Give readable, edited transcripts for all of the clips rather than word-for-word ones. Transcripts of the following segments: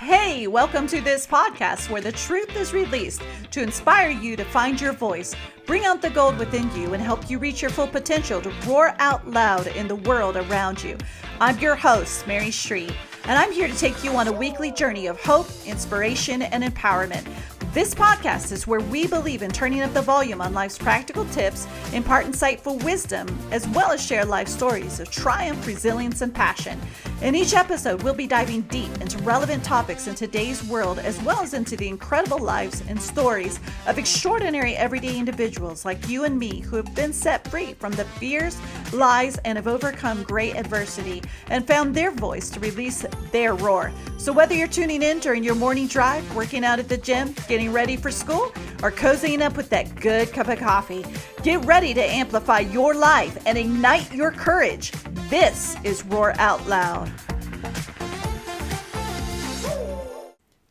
Hey, welcome to this podcast where the truth is released to inspire you to find your voice, bring out the gold within you, and help you reach your full potential to roar out loud in the world around you. I'm your host, Mary Shree, and I'm here to take you on a weekly journey of hope, inspiration, and empowerment. This podcast is where we believe in turning up the volume on life's practical tips, impart insightful wisdom, as well as share life stories of triumph, resilience, and passion. In each episode, we'll be diving deep into relevant topics in today's world, as well as into the incredible lives and stories of extraordinary everyday individuals like you and me who have been set free from the fears, lies, and have overcome great adversity and found their voice to release their roar. So whether you're tuning in during your morning drive, working out at the gym, getting ready for school, or cozying up with that good cup of coffee, get ready to amplify your life and ignite your courage. This is Roar Out Loud.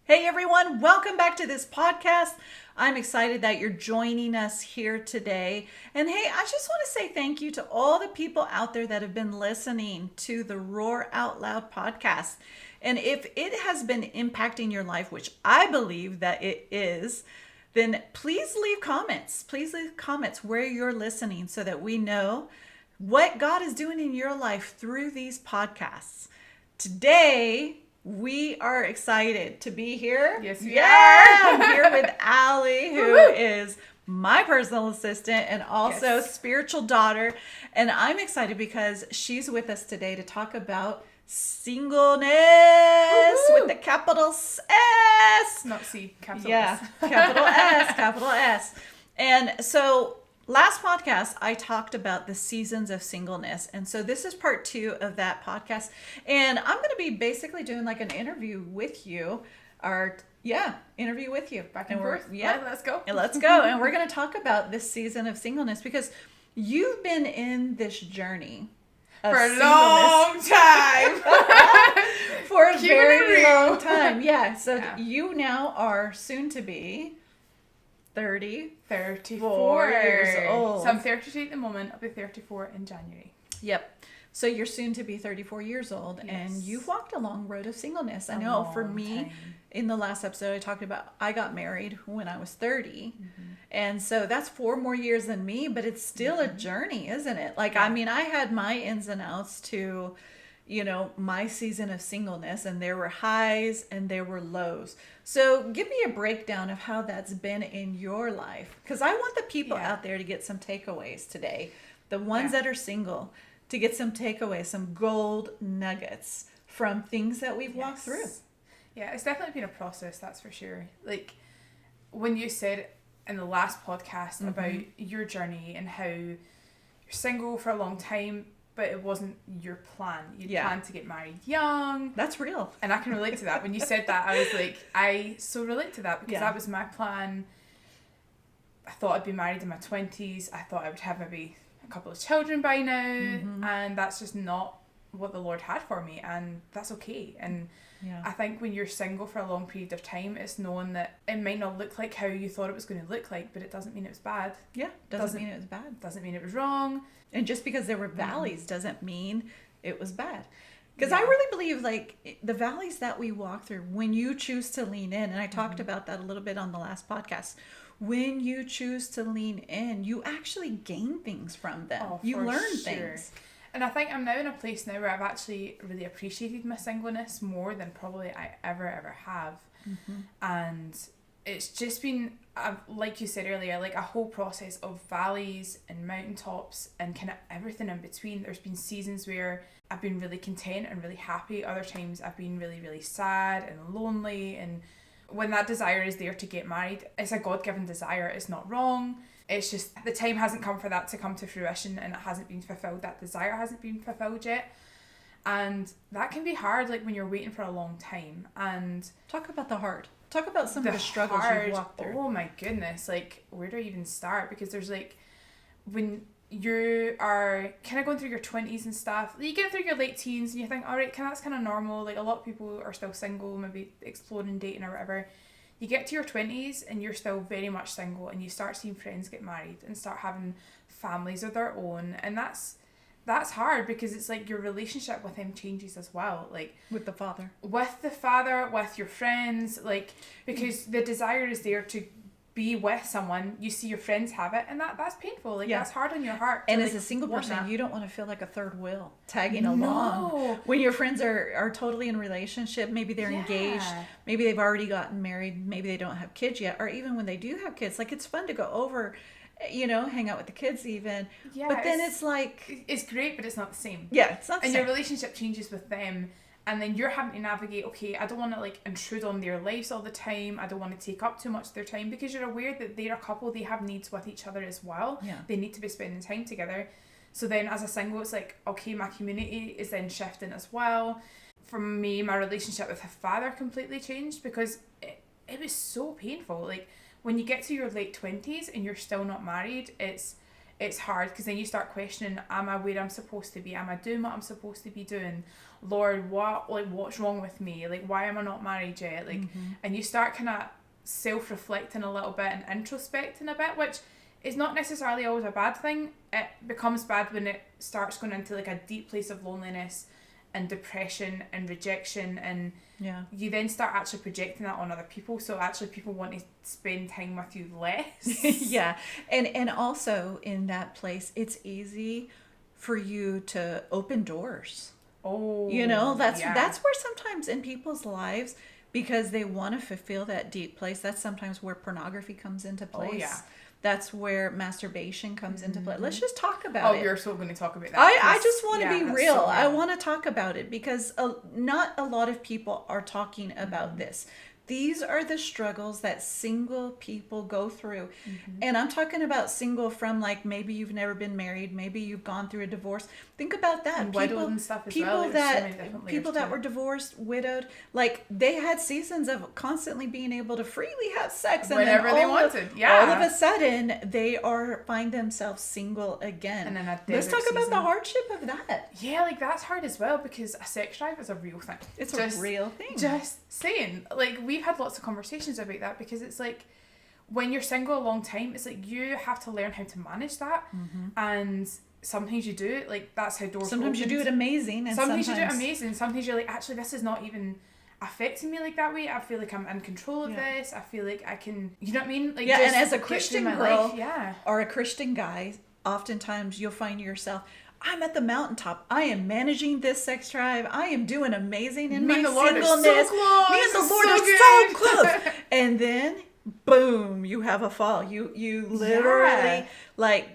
Hey everyone, welcome back to this podcast. I'm excited that you're joining us here today. And hey, I just want to say thank you to all the people out there that have been listening to the Roar Out Loud podcast. And if it has been impacting your life, which I believe that it is, then please leave comments. Please leave comments where you're listening so that we know what God is doing in your life through these podcasts. Today, we are excited to be here. Yes, we are. I'm here with Allie, who is my personal assistant and also spiritual daughter. And I'm excited because she's with us today to talk about singleness. Woo-hoo! With the capital S. Not C, capital S. Yeah, capital S. And so last podcast, I talked about the seasons of singleness. And so this is part 2 of that podcast. And I'm going to be basically doing like an interview with you. Interview with you. Back and forth. Yeah. Let's go. And let's go. And we're going to talk about this season of singleness because you've been in this journey for a long time. For a very long time. Yeah. So you now are soon to be 34 years old. So I'm 32 at the moment. I'll be 34 in January. Yep. So you're soon to be 34 years old, and you've walked a long road of singleness. I know for me, in the last episode, I talked about I got married when I was 30. Mm-hmm. And so that's 4 more years than me, but it's still a journey, isn't it? Like, I mean, I had my ins and outs to, my season of singleness, and there were highs and there were lows. So give me a breakdown of how that's been in your life. Because I want the people out there to get some takeaways today. The ones that are single, to get some takeaways, some gold nuggets from things that we've walked through. Yeah, it's definitely been a process, that's for sure. Like, when you said in the last podcast about your journey and how you're single for a long time, but it wasn't your plan. You planned to get married young. That's real. And I can relate to that. When you said that, I was like, I so relate to that because that was my plan. I thought I'd be married in my 20s. I thought I would have maybe a couple of children by now. And that's just not what the Lord had for me. And that's okay. And I think when you're single for a long period of time, it's knowing that it might not look like how you thought it was going to look like, but it doesn't mean it was bad. Yeah, doesn't mean it was bad. Doesn't mean it was wrong. And just because there were valleys doesn't mean it was bad. Because I really believe like the valleys that we walk through, when you choose to lean in, and I talked about that a little bit on the last podcast, when you choose to lean in, you actually gain things from them. You learn things. And I think I'm now in a place now where I've actually really appreciated my singleness more than probably I ever have. And it's just been, like you said earlier, like a whole process of valleys and mountaintops and kind of everything in between. There's been seasons where I've been really content and really happy. Other times I've been really, really sad and lonely. And when that desire is there to get married, it's a God-given desire. It's not wrong. It's just the time hasn't come for that to come to fruition and it hasn't been fulfilled. That desire hasn't been fulfilled yet. And that can be hard, like when you're waiting for a long time. And talk about the hard. Talk about some of the struggles you've walked through. Oh my goodness, like where do I even start? Because there's like, when you are kind of going through your 20s and stuff, you get through your late teens and you think, all right, that's kind of normal. Like a lot of people are still single, maybe exploring dating or whatever. You get to your 20s and you're still very much single and you start seeing friends get married and start having families of their own. And that's that's hard because it's like your relationship with him changes as well. Like with the father, with your friends, like, because the desire is there to be with someone. You see your friends have it, and that's painful. Like, that's hard on your heart. And to, as like, a single person, that. You don't want to feel like a third wheel tagging along. When your friends are totally in a relationship, maybe they're engaged, maybe they've already gotten married, maybe they don't have kids yet, or even when they do have kids, like, it's fun to go over, you know, hang out with the kids even. Yeah, but then it's like... It's great, but it's not the same. Yeah, it's not the same. And your relationship changes with them. And then you're having to navigate, okay, I don't want to, like, intrude on their lives all the time. I don't want to take up too much of their time, because you're aware that they're a couple. They have needs with each other as well. Yeah. They need to be spending time together. So then as a single, it's like, okay, my community is then shifting as well. For me, my relationship with her father completely changed, because it was so painful. Like, when you get to your late 20s and you're still not married, it's hard, because then you start questioning, am I where I'm supposed to be? Am I doing what I'm supposed to be doing? Lord, what's wrong with me? Like, why am I not married yet? Like, and you start kind of self-reflecting a little bit and introspecting a bit, which is not necessarily always a bad thing. It becomes bad when it starts going into, like, a deep place of loneliness and depression and rejection, and you then start actually projecting that on other people, so actually people want to spend time with you less. Yeah. And also in that place, it's easy for you to open doors. Oh, you know, that's where sometimes in people's lives, because they want to fulfill that deep place, that's sometimes where pornography comes into place. Oh, yeah. That's where masturbation comes into play. Let's just talk about it. Oh, you're so going to talk about that. I just want to be real. So I want to talk about it, because not a lot of people are talking about this. These are the struggles that single people go through. And I'm talking about single from, like, maybe you've never been married, maybe you've gone through a divorce. Think about that. And widowed and stuff as well. People that were divorced, widowed, like, they had seasons of constantly being able to freely have sex, and whenever they wanted. All of a sudden, they find themselves single again. And let's talk about the hardship of that. Yeah, like, that's hard as well, because a sex drive is a real thing. It's a real thing. Just saying. Like, we've had lots of conversations about that, because it's like, when you're single a long time, it's like you have to learn how to manage that. And sometimes you do it, like, that's how doors sometimes you do it amazing, and sometimes you do it amazing. Sometimes you're like, actually, this is not even affecting me like that way. I feel like I'm in control of this. I feel like I can, you know what I mean? Like, and as a Christian girl life, or a Christian guy, oftentimes you'll find yourself, I'm at the mountaintop. I am managing this sex drive. I am doing amazing in my singleness. Me and the Lord are so close. And then, boom, you have a fall. You literally, like,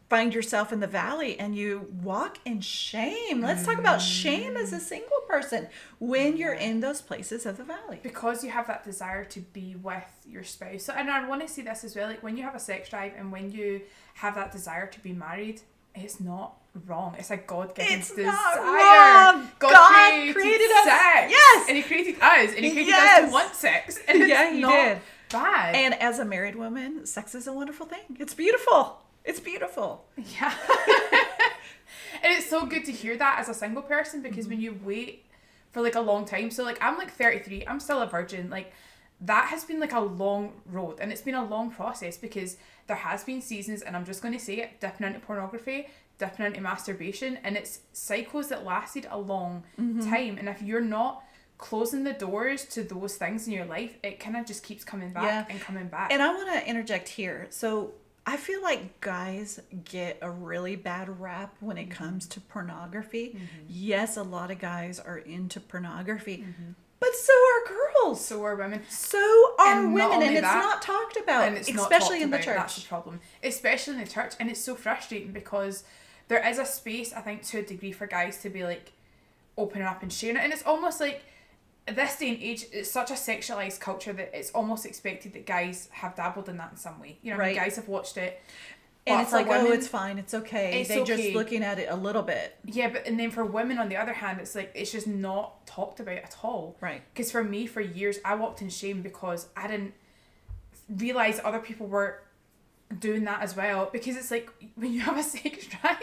find yourself in the valley, and you walk in shame. Let's talk about shame as a single person when you're in those places of the valley. Because you have that desire to be with your spouse. So, and I want to see this as well, like, when you have a sex drive and when you have that desire to be married, it's not wrong. It's a God-given desire. Not wrong. God created us. Sex. Yes. And he created us. And he created us to want sex. And he did. Bad. And as a married woman, sex is a wonderful thing. It's beautiful. It's beautiful. Yeah. And it's so good to hear that as a single person, because when you wait for, like, a long time, so, like, I'm, like, 33, I'm still a virgin, like, that has been, like, a long road, and it's been a long process, because there has been seasons, and I'm just going to say it, dipping into pornography, dipping into masturbation, and it's cycles that lasted a long time, and if you're not closing the doors to those things in your life, it kind of just keeps coming back and coming back. And I want to interject here. So I feel like guys get a really bad rap when it comes to pornography. Yes, a lot of guys are into pornography, but so are girls. So are women. So are women, and it's not talked about, and it's especially in the church. That's the problem, especially in the church, and it's so frustrating, because there is a space, I think, to a degree, for guys to be, like, opening up and sharing it, and it's almost like, this day and age, it's such a sexualized culture that it's almost expected that guys have dabbled in that in some way. You know, right. Guys have watched it. And it's like, women, oh, it's fine, it's okay. They're just looking at it a little bit. Yeah, and then for women, on the other hand, it's like, it's just not talked about at all. Right. Because for me, for years, I walked in shame because I didn't realise other people were doing that as well. Because it's like, when you have a sex drive,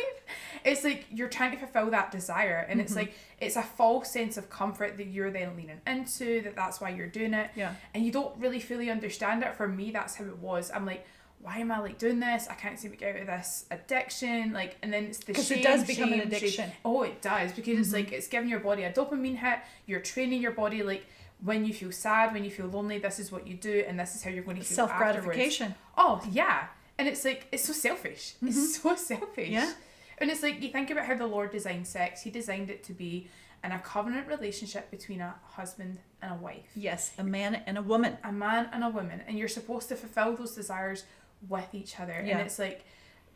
it's like you're trying to fulfill that desire, and it's like, it's a false sense of comfort that you're then leaning into, that's why you're doing it. Yeah. And you don't really fully understand it. For me, that's how it was. I'm like, why am I like doing this? I can't seem to get out of this addiction. Like, and then it's the shame. Because it does become an addiction. Shame. Oh, it does, because it's like, it's giving your body a dopamine hit. You're training your body, like, when you feel sad, when you feel lonely, this is what you do, and this is how you're going to feel self-gratification. Oh, yeah. And it's like, it's so selfish. It's so selfish. Yeah. And it's like, you think about how the Lord designed sex. He designed it to be in a covenant relationship between a husband and a wife. Yes, a man and a woman. A man and a woman. And you're supposed to fulfill those desires with each other. Yeah. And it's like,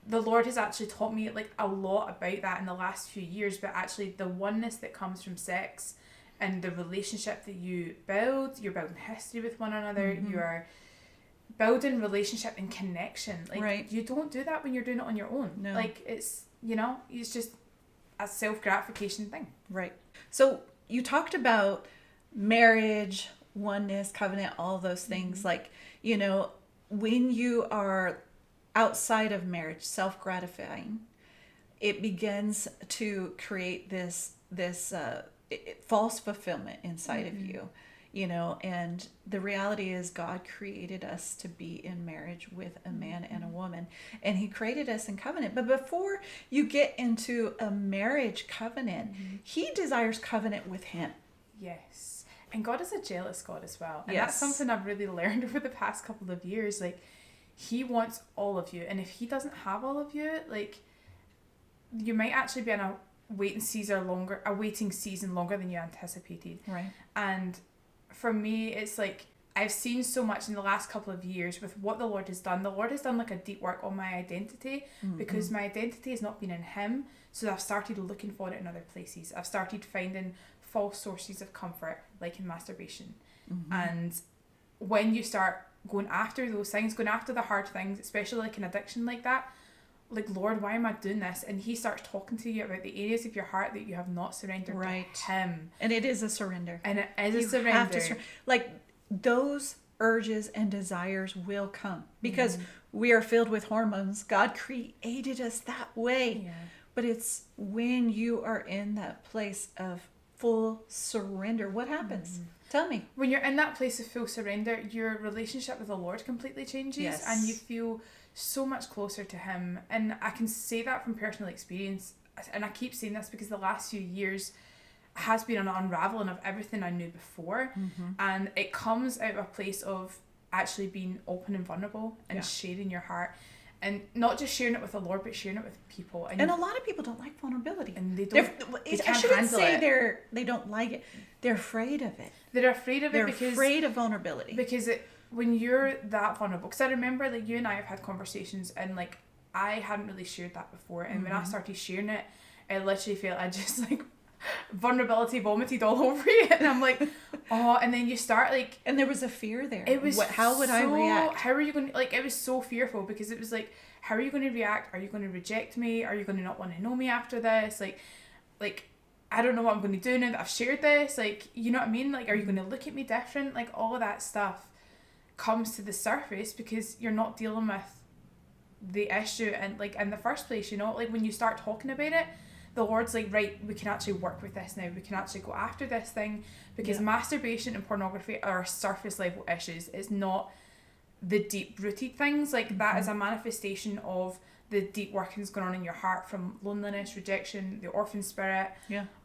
the Lord has actually taught me like a lot about that in the last few years, but actually the oneness that comes from sex and the relationship that you build, you're building history with one another, you are building relationship and connection. Like, you don't do that when you're doing it on your own. No. Like, it's, you know, it's just a self-gratification thing. Right. So you talked about marriage, oneness, covenant, all those things. Like, you know, when you are outside of marriage, self-gratifying, it begins to create this false fulfillment inside of you, you know. And the reality is, God created us to be in marriage with a man and a woman, and he created us in covenant. But before you get into a marriage covenant, he desires covenant with him. Yes. And God is a jealous God as well. And yes. That's something I've really learned over the past couple of years. Like, he wants all of you. And if he doesn't have all of you, like, you might actually be in a waiting season longer than you anticipated. Right. And for me, it's like, I've seen so much in the last couple of years with what the Lord has done. The Lord has done like a deep work on my identity, because my identity has not been in him. So I've started looking for it in other places. I've started finding false sources of comfort, like in masturbation. And when you start going after those things, going after the hard things, especially like an addiction like that, like, Lord, why am I doing this? And he starts talking to you about the areas of your heart that you have not surrendered to him. And it is a surrender. And it is a surrender. Have to like, those urges and desires will come because we are filled with hormones. God created us that way. Yeah. But it's when you are in that place of full surrender, what happens? Tell me. When you're in that place of full surrender, your relationship with the Lord completely changes, and you feel so much closer to him. And I can say that from personal experience, and I keep saying this because the last few years has been an unraveling of everything I knew before, and it comes out of a place of actually being open and vulnerable and sharing your heart. And not just sharing it with the Lord, but sharing it with people. And a lot of people don't like vulnerability. And they don't. I shouldn't say they don't like it. They're afraid of it. They're afraid of it because... They're afraid of vulnerability. Because when you're that vulnerable... Because I remember, like, you and I have had conversations, and, like, I hadn't really shared that before. And when I started sharing it, I literally felt I just, like... vulnerability vomited all over you, and I'm like, oh. And then you start, like, and there was a fear there. It was how would I react? How are you going to, like, it was so fearful, because it was like, how are you going to react? Are you going to reject me? Are you going to not want to know me after this? Like I don't know what I'm going to do now that I've shared this. Like, you know what I mean? Like, are you going to look at me different? Like, all of that stuff comes to the surface because you're not dealing with the issue and, like, in the first place, you know? Like, when you start talking about it, the Lord's like, right, we can actually work with this now. We can actually go after this thing, because masturbation and pornography are surface level issues. It's not the deep rooted things. Like, that is a manifestation of the deep workings going on in your heart from loneliness, rejection, the orphan spirit,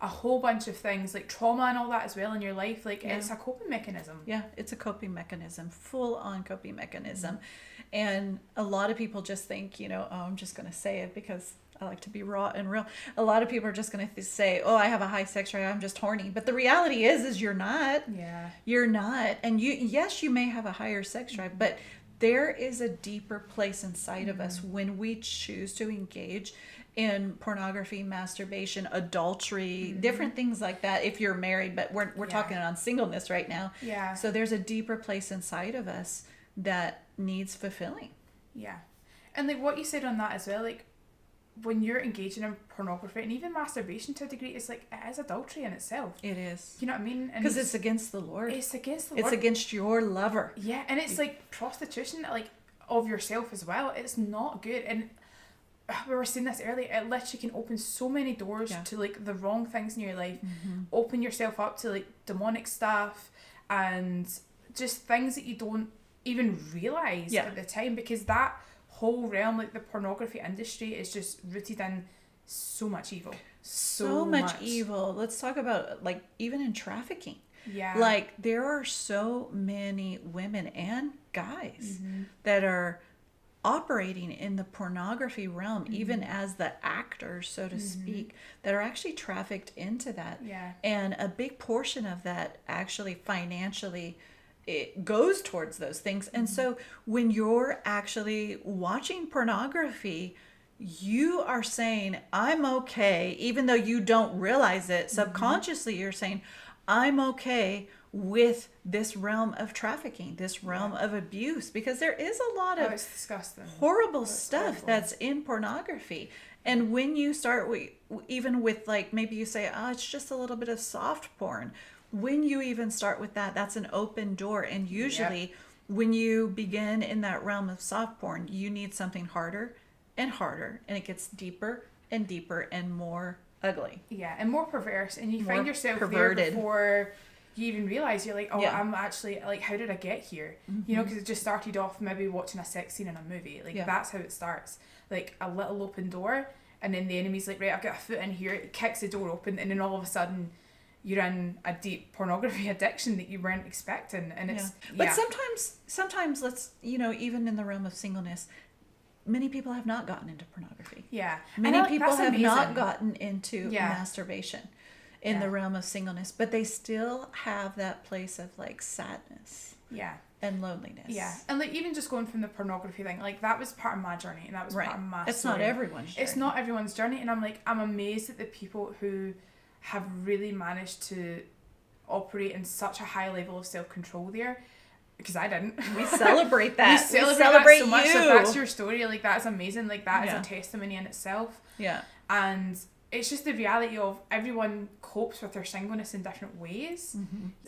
a whole bunch of things, like trauma and all that as well in your life. Like, it's a coping mechanism. Yeah, it's a coping mechanism, full on coping mechanism. And a lot of people just think, you know, oh, I'm just going to say it because I like to be raw and real. A lot of people are just going to say, oh, I have a high sex drive, I'm just horny. But the reality is you're not. Yeah. You're not. And you may have a higher sex drive, but there is a deeper place inside of us when we choose to engage in pornography, masturbation, adultery, different things like that. If you're married, but we're talking on singleness right now. Yeah. So there's a deeper place inside of us that needs fulfilling. Yeah. And, like, what you said on that as well, like, when you're engaging in pornography and even masturbation to a degree, it's like, it is adultery in itself. It is. You know what I mean? Because it's against the Lord. It's against the Lord. It's against your lover. Yeah, and it's like prostitution, like, of yourself as well. It's not good. And we were saying this earlier, it literally can open so many doors to, like, the wrong things in your life. Open yourself up to, like, demonic stuff and just things that you don't even realize at the time, because that whole realm, like the pornography industry, is just rooted in so much evil. So much evil. Let's talk about, like, even in trafficking. Yeah. Like, there are so many women and guys that are operating in the pornography realm, even as the actors, so to speak, that are actually trafficked into that. Yeah. And a big portion of that actually financially it goes towards those things. And so when you're actually watching pornography, you are saying, I'm okay, even though you don't realize it. Subconsciously, you're saying, I'm okay with this realm of trafficking, this realm of abuse, because there is a lot of horrible stuff that's in pornography. And when you start even with, like, maybe you say, oh, it's just a little bit of soft porn. When you even start with that, that's an open door. And usually when you begin in that realm of soft porn, you need something harder and harder, and it gets deeper and deeper and more ugly. Yeah, and more perverse, and you find yourself perverted there before you even realize. You're like, oh, I'm actually, like, how did I get here? You know, because it just started off maybe watching a sex scene in a movie. Like, that's how it starts. Like, a little open door, and then the enemy's like, right, I've got a foot in here. It kicks the door open, and then all of a sudden you're in a deep pornography addiction that you weren't expecting. And it's but sometimes let's, you know, even in the realm of singleness, many people have not gotten into pornography. Yeah. Many people have not gotten into masturbation in the realm of singleness, but they still have that place of, like, sadness. Yeah. And loneliness. Yeah. And, like, even just going from the pornography thing, like, that was part of my journey, and that was part of my story. It's not everyone's journey. It's not everyone's journey, and I'm like, I'm amazed at the people who have really managed to operate in such a high level of self-control there. Because I didn't. We celebrate that. We celebrate that so much. So if that's your story, like, that's amazing. Like, that is a testimony in itself. Yeah. And it's just the reality of everyone copes with their singleness in different ways.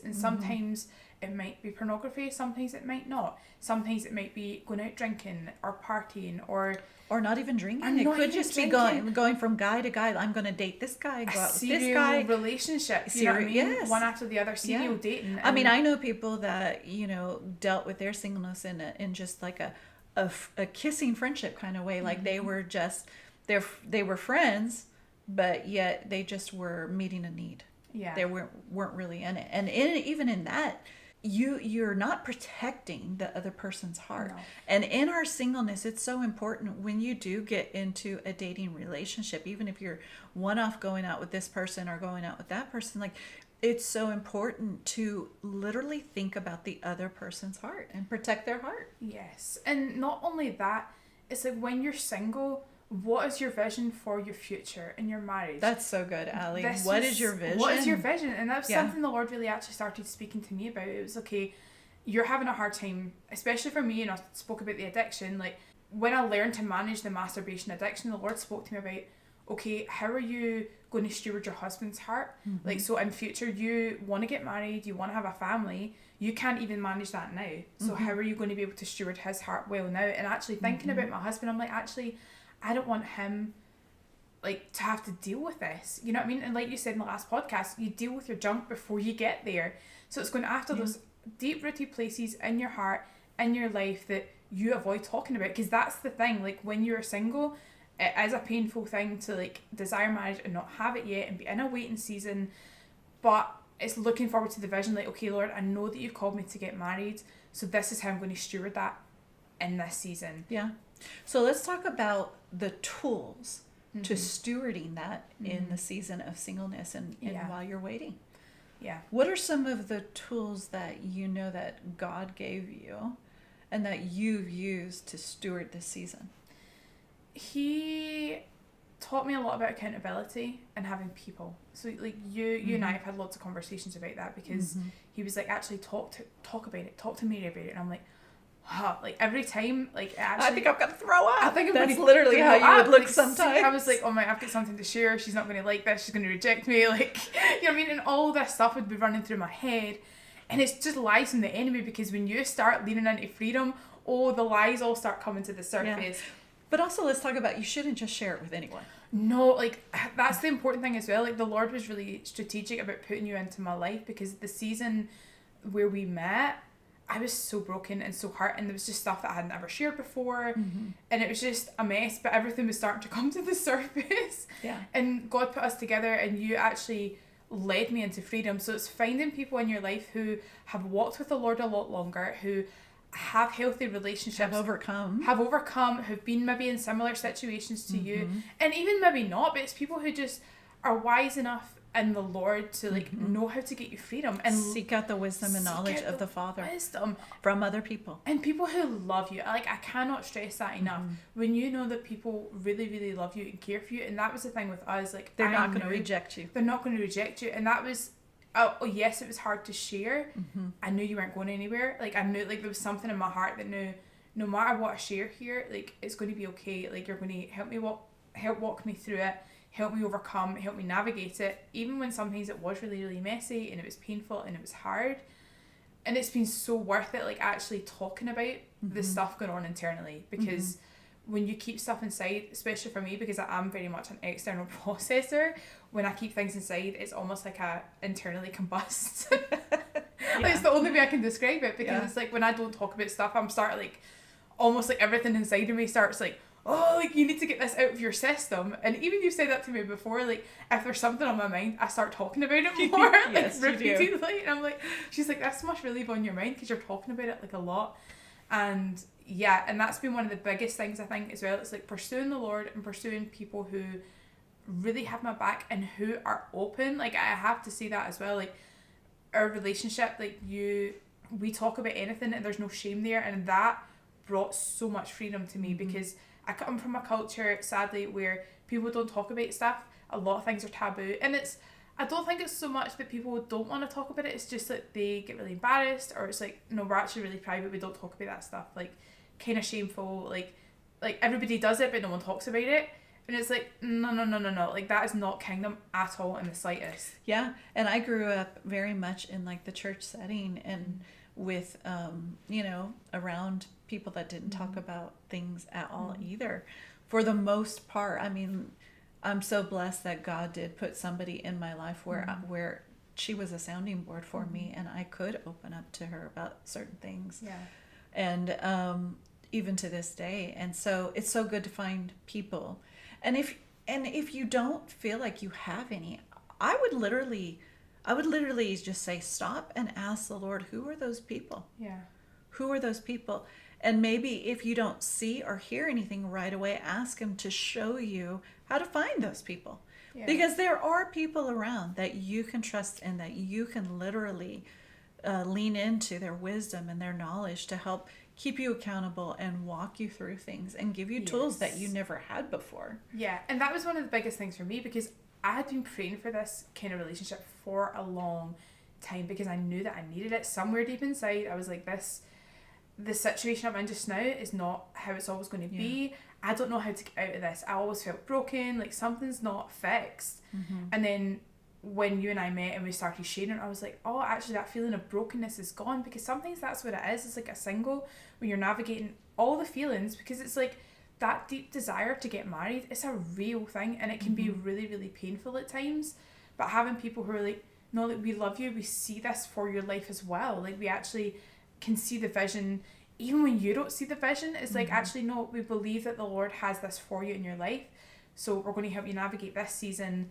And sometimes it might be pornography, sometimes it might not. Sometimes it might be going out drinking or partying or not even drinking. It could just be going from guy to guy. I'm going to date this guy, go out with this guy. Relationship, you know what I mean? Yes. One after the other, serial dating. I mean, I know people that, you know, dealt with their singleness in just like a kissing friendship kind of way. Like, they were just, they were friends, but yet they just were meeting a need. Yeah. They weren't really in it. And even in that, you're not protecting the other person's heart. No. And in our singleness, it's so important when you do get into a dating relationship, even if you're one-off going out with this person or going out with that person, like, it's so important to literally think about the other person's heart and protect their heart. Yes. And not only that, it's like, when you're single, what is your vision for your future in your marriage? That's so good, Ali. What is your vision? What is your vision? And that's something the Lord really actually started speaking to me about. It was, okay, you're having a hard time, especially for me, and I spoke about the addiction. Like, when I learned to manage the masturbation addiction, the Lord spoke to me about, okay, how are you going to steward your husband's heart? Like, so in future, you want to get married, you want to have a family, you can't even manage that now. So how are you going to be able to steward his heart well now? And actually thinking about my husband, I'm like, actually, I don't want him, like, to have to deal with this. You know what I mean? And like you said in the last podcast, you deal with your junk before you get there. So it's going after those deep-rooted places in your heart, in your life, that you avoid talking about. Because that's the thing. Like, when you're single, it is a painful thing to, like, desire marriage and not have it yet and be in a waiting season. But it's looking forward to the vision. Like, okay, Lord, I know that you've called me to get married. So this is how I'm going to steward that in this season. Yeah. So let's talk about the tools to stewarding that in the season of singleness and while you're waiting. Yeah. What are some of the tools that you know that God gave you and that you've used to steward this season? He taught me a lot about accountability and having people. So, like, you and I have had lots of conversations about that, because he was like, actually talk about it, talk to Mary about it. And I'm like, like, every time, like, actually, I think I'm gonna throw up. I think that's literally how you would look, like, sometimes. I was like, oh my, I've got something to share. She's not going to like this. She's going to reject me. Like, you know what I mean? And all this stuff would be running through my head, and it's just lies from the enemy. Because when you start leaning into freedom, the lies all start coming to the surface. Yeah. But also, let's talk about, you shouldn't just share it with anyone. No, like, that's the important thing as well. Like, the Lord was really strategic about putting you into my life, because the season where we met, I was so broken and so hurt, and there was just stuff that I hadn't ever shared before, and it was just a mess, but everything was starting to come to the surface. Yeah. And God put us together, and you actually led me into freedom. So it's finding people in your life who have walked with the Lord a lot longer, who have healthy relationships, have overcome, who've been maybe in similar situations to you, and even maybe not, but it's people who just are wise enough in the Lord to like know how to get you freedom and seek out the wisdom and knowledge of the Father from other people, and people who love you. Like, I cannot stress that enough. When you know that people really, really love you and care for you, and that was the thing with us, like, they're not going to reject you. They're not going to reject you, and that was oh yes, it was hard to share. I knew you weren't going anywhere. Like, I knew, like, there was something in my heart that knew no matter what I share here, like, it's going to be okay. Like, you're going to help walk me through it, help me overcome, help me navigate it, even when sometimes it was really, really messy and it was painful and it was hard. And it's been so worth it, like, actually talking about the stuff going on internally, because when you keep stuff inside, especially for me, because I am very much an external processor, when I keep things inside, it's almost like I internally combust. Like, it's the only way I can describe it, because it's like when I don't talk about stuff, I'm starting, like, almost like everything inside of me starts like, oh, like, you need to get this out of your system. And even you've said that to me before, like, if there's something on my mind, I start talking about it more, yes, like, repeatedly. And I'm like, she's like, this must really be on your mind because you're talking about it, like, a lot. And yeah, and that's been one of the biggest things, I think, as well. It's like pursuing the Lord and pursuing people who really have my back and who are open. Like, I have to say that as well. Like, our relationship, like, we talk about anything and there's no shame there, and that brought so much freedom to me, because I come from a culture, sadly, where people don't talk about stuff. A lot of things are taboo, and I don't think it's so much that people don't want to talk about it, it's just that they get really embarrassed, or it's like, no, we're actually really private, we don't talk about that stuff, like, kind of shameful, like everybody does it but no one talks about it. And it's like, no, like, that is not kingdom at all in the slightest. Yeah, and I grew up very much in, like, the church setting, and with around people that didn't talk about things at all either, for the most part. I mean, I'm so blessed that God did put somebody in my life where she was a sounding board for me, and I could open up to her about certain things. Yeah. And even to this day. And so it's so good to find people. And if you don't feel like you have any, I would literally just say, stop and ask the Lord, who are those people? Yeah. Who are those people? And maybe if you don't see or hear anything right away, ask him to show you how to find those people. Yeah. Because there are people around that you can trust and that you can literally lean into their wisdom and their knowledge to help keep you accountable and walk you through things and give you tools that you never had before. Yeah, and that was one of the biggest things for me, because I had been praying for this kind of relationship for a long time, because I knew that I needed it somewhere deep inside. I was like, the situation I'm in just now is not how it's always going to be. I don't know how to get out of this. I always felt broken, like something's not fixed. And then when you and I met and we started sharing, I was like, oh, actually that feeling of brokenness is gone, because sometimes that's what it is. It's like a single, when you're navigating all the feelings, because it's like that deep desire to get married, it's a real thing, and it can be really, really painful at times. But having people who are like, no, like, we love you, we see this for your life as well, like, we actually can see the vision, even when you don't see the vision. It's like, actually, no, we believe that the Lord has this for you in your life, so we're going to help you navigate this season,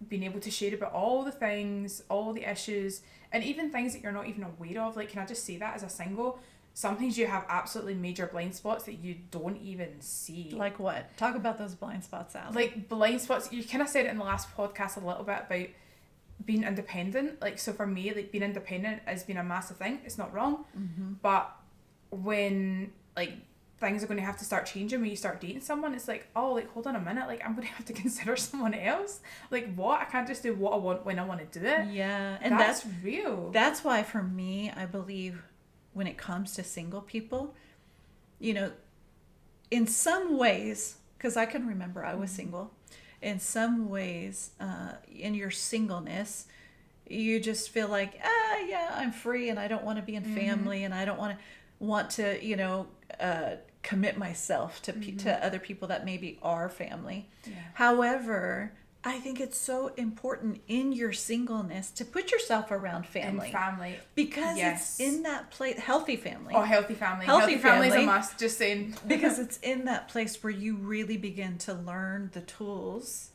being able to share about all the things, all the issues, and even things that you're not even aware of. Like, can I just say that as a single, sometimes you have absolutely major blind spots that you don't even see. Like what? Talk about those blind spots, Alison. Like, blind spots, you kind of said it in the last podcast a little bit about being independent. Like, so for me, like, being independent has been a massive thing. It's not wrong. But when, like, things are going to have to start changing when you start dating someone, it's like, oh, like, hold on a minute, like, I'm going to have to consider someone else. Like, what? I can't just do what I want when I want to do it. Yeah. And that's real. That's why, for me, I believe when it comes to single people, in some ways, because I can remember I was single, in some ways, in your singleness, you just feel like, I'm free, and I don't want to be in family, and I don't want to commit myself to other people that maybe are family. However, I think it's so important in your singleness to put yourself around family. And family. Because Yes. it's in that place, healthy family. Oh, healthy family. Healthy Family is a family. must, just saying. Because it's in that place where you really begin to learn the tools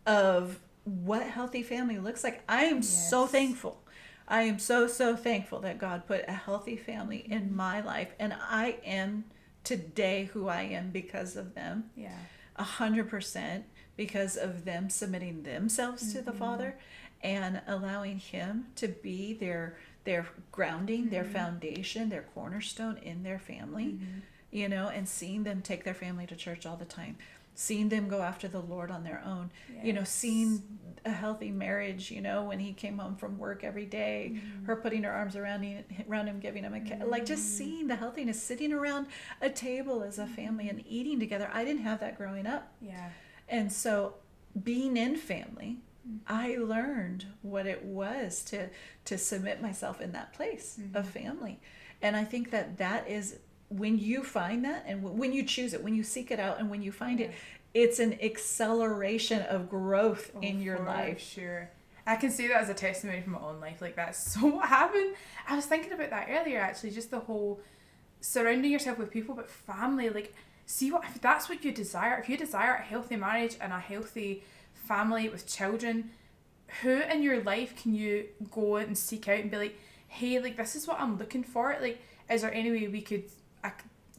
of what healthy family looks like. I am so Yes. thankful. I am so thankful that God put a healthy family in my life. And I am today who I am because of them. Yeah. 100% because of them submitting themselves to the Father and allowing Him to be their grounding, their foundation, their cornerstone in their family, you know, and seeing them take their family to church all the time, seeing them go after the Lord on their own, you know, seeing a healthy marriage, you know, when he came home from work every day, her putting her arms around him, giving him a like just seeing the healthiness, sitting around a table as a family and eating together. I didn't have that growing up. Yeah. And so being in family, I learned what it was to submit myself in that place of family. And I think that is when you find that, and when you choose it, when you seek it out, and when you find it, it's an acceleration of growth in your life. Sure. I can see that as a testimony from my own life. Like, that's so what happened. I was thinking about that earlier, actually, just the whole surrounding yourself with people, but family, like, see what, if that's what you desire, if you desire a healthy marriage and a healthy family with children, who in your life can you go and seek out and be like, hey, like, this is what I'm looking for? Like, is there any way we could,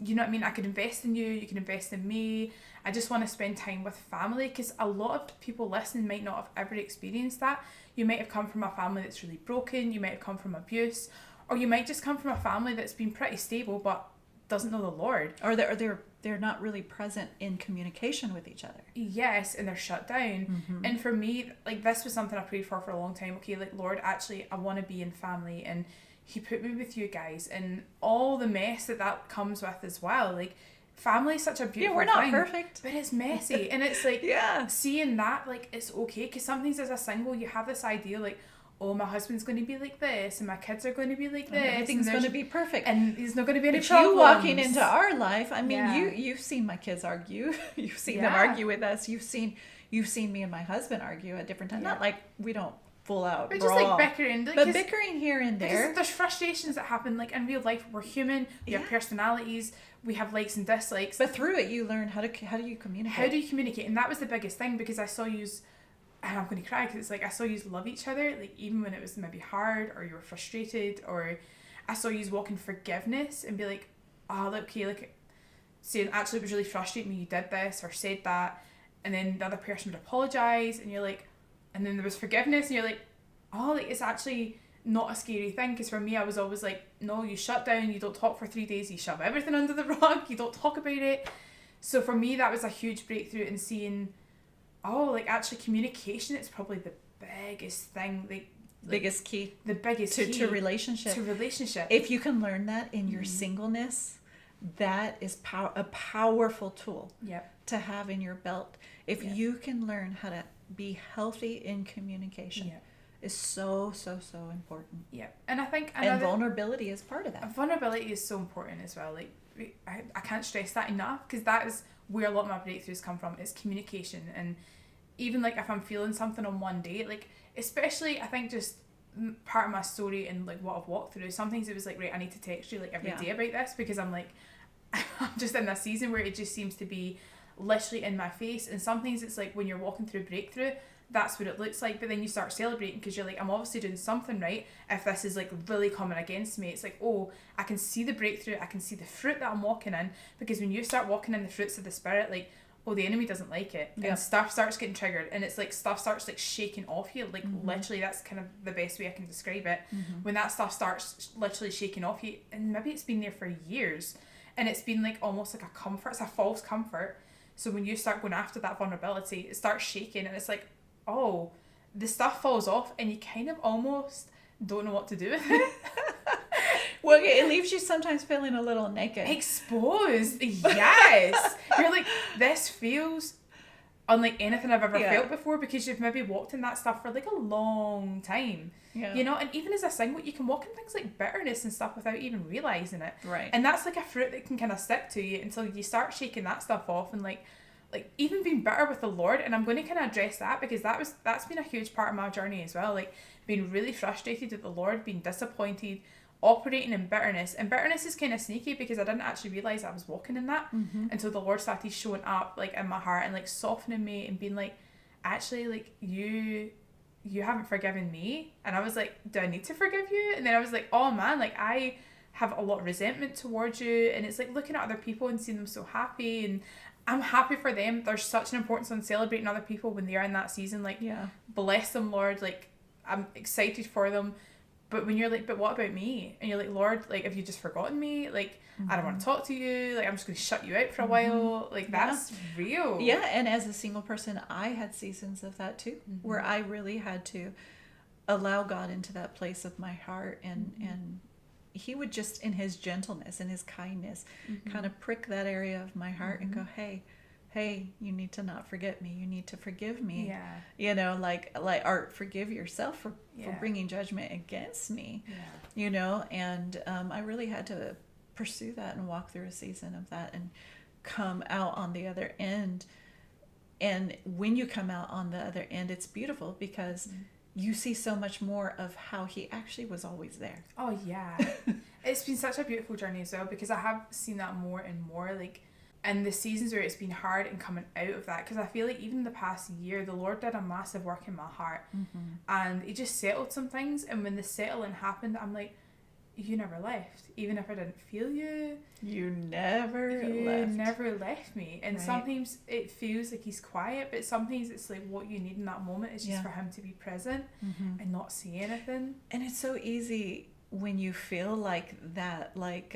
you know what I mean? I could invest in you, you can invest in me. I just want to spend time with family, because a lot of people listening might not have ever experienced that. You might have come from a family that's really broken, you might have come from abuse, or you might just come from a family that's been pretty stable but doesn't know the Lord. Or they're not really present in communication with each other. Yes, and they're shut down. And for me, like, this was something I prayed for a long time. Okay, like, Lord, actually, I want to be in family, and He put me with you guys, and all the mess that comes with as well. Like, family is such a beautiful thing. We're not perfect, but it's messy, and it's like seeing that, like, it's okay, because sometimes as a single you have this idea like, oh, my husband's going to be like this, and my kids are going to be like this, everything's going to be perfect, and there's not going to be any but problems. you walking into our life, I mean, you've seen my kids argue, you've seen them argue with us, you've seen me and my husband argue at different times. Not like we don't full out but brawl, just like bickering, like, but bickering here and there. Because there's frustrations that happen, like, in real life. We're human. We have personalities. We have likes and dislikes. But through it, you learn how do you communicate. How do you communicate? And that was the biggest thing, because I saw you, and I'm going to cry, because it's like I saw you love each other, like, even when it was maybe hard or you were frustrated, or I saw you walk in forgiveness and be like, oh, okay, like, saying, actually, it was really frustrating me you did this or said that, and then the other person would apologise, and you're like, and then there was forgiveness, and you're like, oh, like, it's actually not a scary thing. Because for me, I was always like, no, you shut down, you don't talk for 3 days, you shove everything under the rug, you don't talk about it. So for me, that was a huge breakthrough in seeing, oh, like, actually communication is probably the biggest thing, like biggest key, the biggest to key to relationship. If you can learn that in your singleness, that is a powerful tool to have in your belt. If you can learn how to be healthy in communication, is so important. And I think and vulnerability is part of that. Vulnerability is so important as well. Like, I can't stress that enough, because that is where a lot of my breakthroughs come from, is communication. And even, like, if I'm feeling something on one day, like, especially, I think just part of my story and, like, what I've walked through, sometimes it was like, right, I need to text you, like, every day about this, because I'm like, I'm just in this season where it just seems to be literally in my face. And sometimes it's like, when you're walking through breakthrough, that's what it looks like, but then you start celebrating, because you're like, I'm obviously doing something right if this is, like, really coming against me. It's like, oh, I can see the breakthrough, I can see the fruit that I'm walking in, because when you start walking in the fruits of the Spirit, like, oh, the enemy doesn't like it, and stuff starts getting triggered, and it's like stuff starts, like, shaking off you, like, literally, that's kind of the best way I can describe it. When that stuff starts literally shaking off you, and maybe it's been there for years, and it's been, like, almost like a comfort, it's a false comfort. So when you start going after that vulnerability, it starts shaking, and it's like, oh, the stuff falls off, and you kind of almost don't know what to do with it. Well, it leaves you sometimes feeling a little naked. Exposed. Yes. You're like, this feels unlike anything I've ever felt before, because you've maybe walked in that stuff for, like, a long time. You know, and even as a single, you can walk in things like bitterness and stuff without even realising it. Right. And that's like a fruit that can kind of stick to you until you start shaking that stuff off, and like, like even being bitter with the Lord. And I'm going to kind of address that, because that's been a huge part of my journey as well, like being really frustrated with the Lord, being disappointed, operating in bitterness. And bitterness is kind of sneaky, because I didn't actually realize I was walking in that until the Lord started showing up like in my heart and like softening me and being like, actually, like you haven't forgiven me. And I was like, do I need to forgive you? And then I was like, oh man, like I have a lot of resentment towards you. And it's like looking at other people and seeing them so happy, and I'm happy for them. There's such an importance on celebrating other people when they're in that season. Like, bless them, Lord. Like, I'm excited for them. But when you're like, but what about me? And you're like, Lord, like, have you just forgotten me? Like, I don't want to talk to you. Like, I'm just going to shut you out for a while. Like, that's real. Yeah, and as a single person, I had seasons of that too, where I really had to allow God into that place of my heart, and he would just, in his gentleness and his kindness, kind of prick that area of my heart and go, hey, you need to not forget me. You need to forgive me. Yeah. You know, like, or forgive yourself for bringing judgment against me. Yeah. You know, and I really had to pursue that and walk through a season of that and come out on the other end. And when you come out on the other end, it's beautiful, because you see so much more of how he actually was always there. Oh, yeah. It's been such a beautiful journey as well, because I have seen that more and more, like, in the seasons where it's been hard and coming out of that. Because I feel like even the past year, the Lord did a massive work in my heart. And he just settled some things. And when the settling happened, I'm like, you never left. Even if I didn't feel you. You never left me. And sometimes it feels like he's quiet, but sometimes it's like what you need in that moment is just for him to be present and not say anything. And it's so easy when you feel like that, like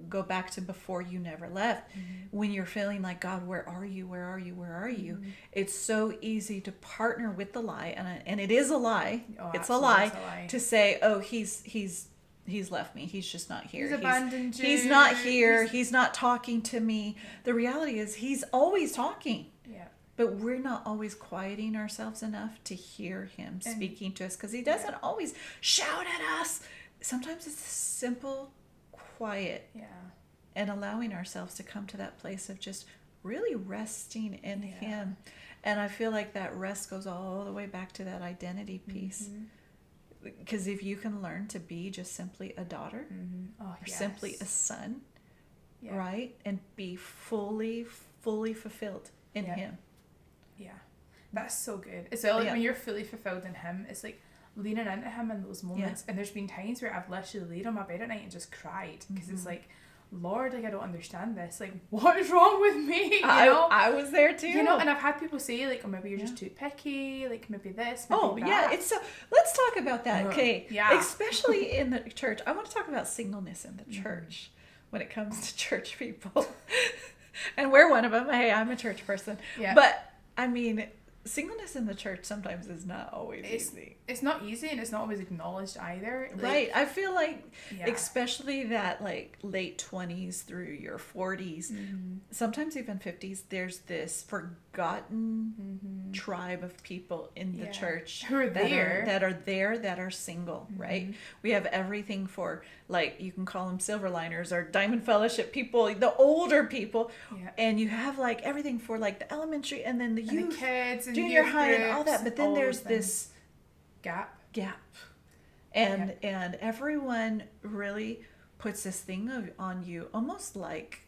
go back to before you never left, when you're feeling like, God, where are you? Where are you? Where are you? It's so easy to partner with the lie, and it is a lie. It's a lie to say, oh, he's left me. He's just not here. He's abandoned you. He's not here. He's not talking to me. The reality is he's always talking. Yeah. But we're not always quieting ourselves enough to hear him speaking to us, because he doesn't always shout at us. Sometimes it's simple, quiet. Yeah. And allowing ourselves to come to that place of just really resting in him. And I feel like that rest goes all the way back to that identity piece. Because if you can learn to be just simply a daughter or simply a son, right? And be fully fulfilled in him. Yeah. That's so good. It's like when you're fully fulfilled in him, it's like leaning into him in those moments. And there's been times where I've literally laid on my bed at night and just cried, because it's like, Lord, like, I don't understand this. Like, what is wrong with me? You know? I was there too. You know, and I've had people say, like, oh, maybe you're just too picky. Like, maybe this, maybe that. It's so. Let's talk about that. Okay. Yeah. Especially in the church. I want to talk about singleness in the church when it comes to church people. And we're one of them. Hey, I'm a church person. Yeah. But, I mean, singleness in the church sometimes is not always easy. It's not easy, and it's not always acknowledged either. Like, right. I feel like, especially that like late 20s through your 40s, sometimes even 50s, there's this forgotten tribe of people in the church who are that are single, right? We have everything for, like, you can call them silver liners or diamond fellowship people, the older people, and you have like everything for like the elementary and then the youth, and the kids, and junior high, and all that. But then there's this gap, and everyone really puts this thing on you, almost like,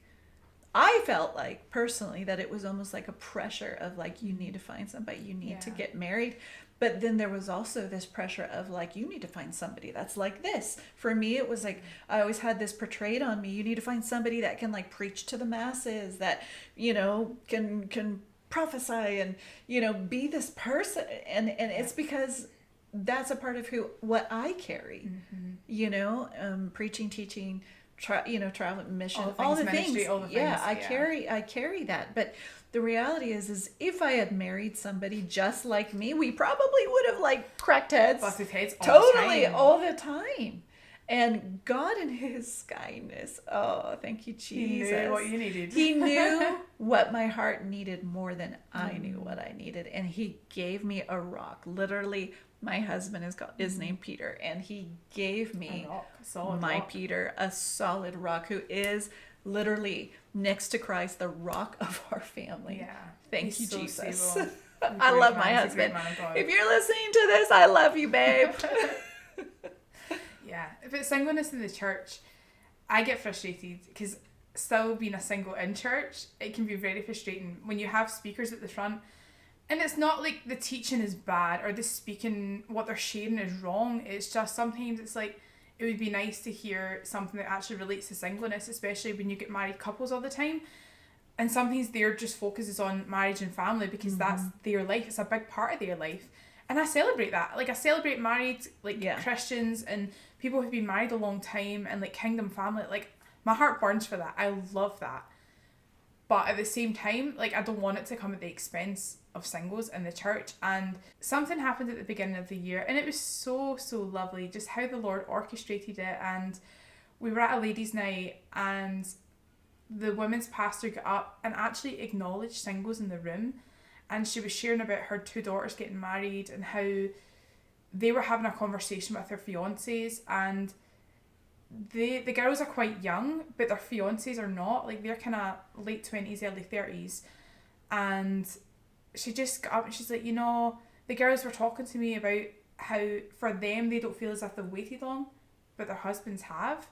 I felt like personally that it was almost like a pressure of like, you need to find somebody, you need to get married. But then there was also this pressure of like, you need to find somebody that's like this. For me, it was like, I always had this portrayed on me. You need to find somebody that can like preach to the masses, that, you know, can prophesy and, you know, be this person. And it's because that's a part of what I carry, you know, preaching, teaching, travel, mission, all the things. I carry that. But the reality is if I had married somebody just like me, we probably would have like cracked heads, busted heads all the time. And God in his kindness, oh, thank you, Jesus. He knew what you needed. He knew what my heart needed more than I knew what I needed. And he gave me a rock. Literally, my husband is named Peter, and he gave me Peter, a solid rock, who is literally next to Christ, the rock of our family. Yeah. Thank you, so Jesus. stable. I love my husband. If you're listening to this, I love you, babe. Yeah. If it's singleness in the church, I get frustrated because still being a single in church, it can be very frustrating when you have speakers at the front. And it's not like the teaching is bad or the speaking, what they're sharing is wrong. It's just sometimes it's like, it would be nice to hear something that actually relates to singleness, especially when you get married couples all the time. And sometimes their just focuses on marriage and family because that's their life. It's a big part of their life. And I celebrate that. Like, I celebrate married, Christians and people who've been married a long time and, kingdom family. Like, my heart burns for that. I love that. But at the same time, I don't want it to come at the expense of singles in the church. And something happened at the beginning of the year, and it was so, so lovely, just how the Lord orchestrated it. And we were at a ladies' night, and the women's pastor got up and actually acknowledged singles in the room. And she was sharing about her 2 daughters getting married and how they were having a conversation with their fiancés, and the girls are quite young, but their fiancés are not. They're kind of late 20s, early 30s. And she just got up and she's like, the girls were talking to me about how for them they don't feel as if they've waited long, but their husbands have.